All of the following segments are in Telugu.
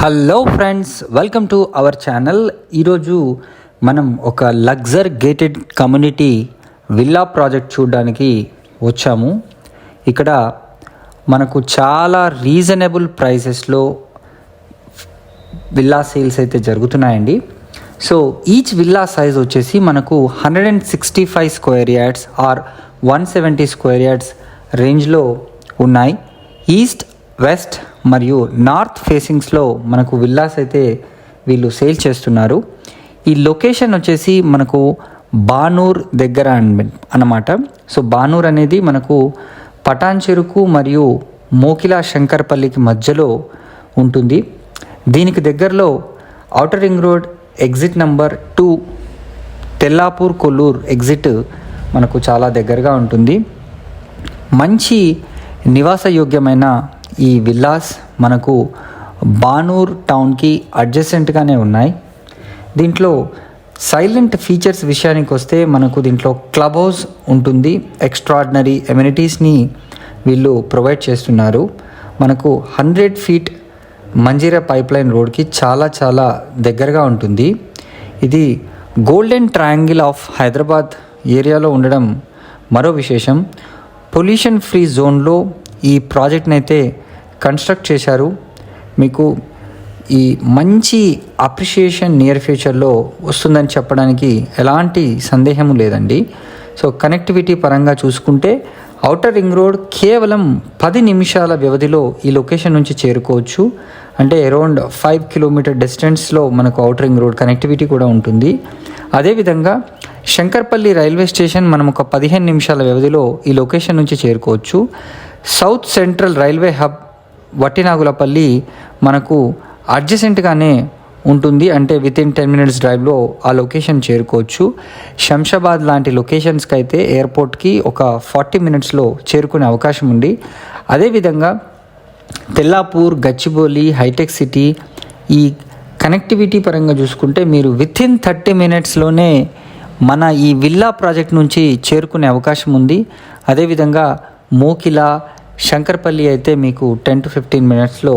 Hello friends, welcome to our channel. ఈరోజు మనం ఒక luxury gated community villa project చూడడానికి వచ్చాము. ఇక్కడ మనకు చాలా రీజనబుల్ ప్రైసెస్లో విల్లా సేల్స్ అయితే జరుగుతున్నాయండి. సో ఈచ్ విల్లా సైజ్ వచ్చేసి మనకు 165 square yards or 170 square yards రేంజ్లో ఉన్నాయి. ఈస్ట్, వెస్ట్ మరియు నార్త్ ఫేసింగ్స్లో మనకు విల్లాస్ అయితే వీళ్ళు సేల్ చేస్తున్నారు. ఈ లొకేషన్ వచ్చేసి మనకు బానూర్ దగ్గర అన్నమాట. సో బానూర్ అనేది మనకు పటాన్ చెరుకు మరియు మోకిలా శంకర్పల్లికి మధ్యలో ఉంటుంది. దీనికి దగ్గరలో outer ring road exit number 2 Tellapur Kollur exit మనకు చాలా దగ్గరగా ఉంటుంది. మంచి నివాసయోగ్యమైన ఈ విల్లాస్ మనకు బానూర్ టౌన్కి అడ్జసెంట్గానే ఉన్నాయి. దీంట్లో సైలెంట్ ఫీచర్స్ విషయానికి వస్తే మనకు దీంట్లో క్లబ్ హౌస్ ఉంటుంది. ఎక్స్ట్రాడినరీ ఎమ్యూనిటీస్ని వీళ్ళు ప్రొవైడ్ చేస్తున్నారు. మనకు 100 ఫీట్ మంజీరా పైప్ లైన్ రోడ్కి చాలా దగ్గరగా ఉంటుంది. ఇది గోల్డెన్ ట్రయాంగిల్ ఆఫ్ హైదరాబాద్ ఏరియాలో ఉండడం మరో విశేషం. పొల్యూషన్ ఫ్రీ జోన్లో ఈ ప్రాజెక్ట్ని అయితే కన్స్ట్రక్ట్ చేశారు. మీకు ఈ మంచి అప్రిషియేషన్ నియర్ ఫ్యూచర్లో వస్తుందని చెప్పడానికి ఎలాంటి సందేహం లేదండి. సో కనెక్టివిటీ పరంగా చూసుకుంటే ఔటర్ రింగ్ రోడ్ కేవలం 10 నిమిషాల వ్యవధిలో ఈ లొకేషన్ నుంచి చేరుకోవచ్చు. అంటే అరౌండ్ 5 కిలోమీటర్ డిస్టెన్స్లో మనకు ఔటర్ రింగ్ రోడ్ కనెక్టివిటీ కూడా ఉంటుంది. అదేవిధంగా శంకర్పల్లి రైల్వే స్టేషన్ మనం ఒక 15 నిమిషాల వ్యవధిలో ఈ లొకేషన్ నుంచి చేరుకోవచ్చు. South central railway hub Vattinagulapally మనకు అడ్జసెంట్గానే ఉంటుంది. అంటే వితిన్ 10 మినిట్స్ డ్రైవ్లో ఆ లొకేషన్ చేరుకోవచ్చు. శంషాబాద్ లాంటి లొకేషన్స్కి అయితే ఎయిర్పోర్ట్కి ఒక 40 మినిట్స్లో చేరుకునే అవకాశం ఉంది. అదేవిధంగా తెల్లాపూర్, గచ్చిబౌలి, హైటెక్ సిటీ ఈ కనెక్టివిటీ పరంగా చూసుకుంటే మీరు వితిన్ 30 మినిట్స్లోనే మన ఈ విల్లా ప్రాజెక్ట్ నుంచి చేరుకునే అవకాశం ఉంది. అదేవిధంగా మోకిలా, శంకర్పల్లి అయితే మీకు 10 to 15 మినిట్స్లో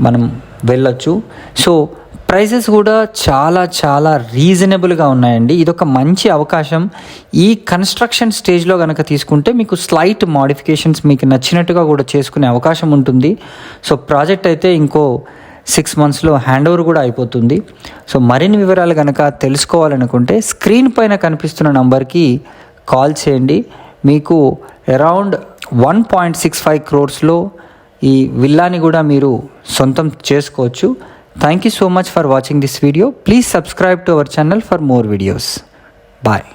మనం వెళ్ళొచ్చు. సో ప్రైసెస్ కూడా చాలా రీజనబుల్గా ఉన్నాయండి. ఇదొక మంచి అవకాశం. ఈ కన్స్ట్రక్షన్ స్టేజ్లో కనుక తీసుకుంటే మీకు స్లైట్ మోడిఫికేషన్స్ మీకు నచ్చినట్టుగా కూడా చేసుకునే అవకాశం ఉంటుంది. సో ప్రాజెక్ట్ అయితే ఇంకో 6 మంత్స్లో హ్యాండ్ ఓవర్ కూడా అయిపోతుంది. సో మరిన్ని వివరాలు కనుక తెలుసుకోవాలనుకుంటే స్క్రీన్ పైన కనిపిస్తున్న నంబర్కి కాల్ చేయండి. మీకు అరౌండ్ 1.65 crores ఈ విల్లాని కూడా మీరు సొంతం చేసుకోవచ్చు. Thank you so much for watching this video. Please subscribe to our channel for more videos. Bye.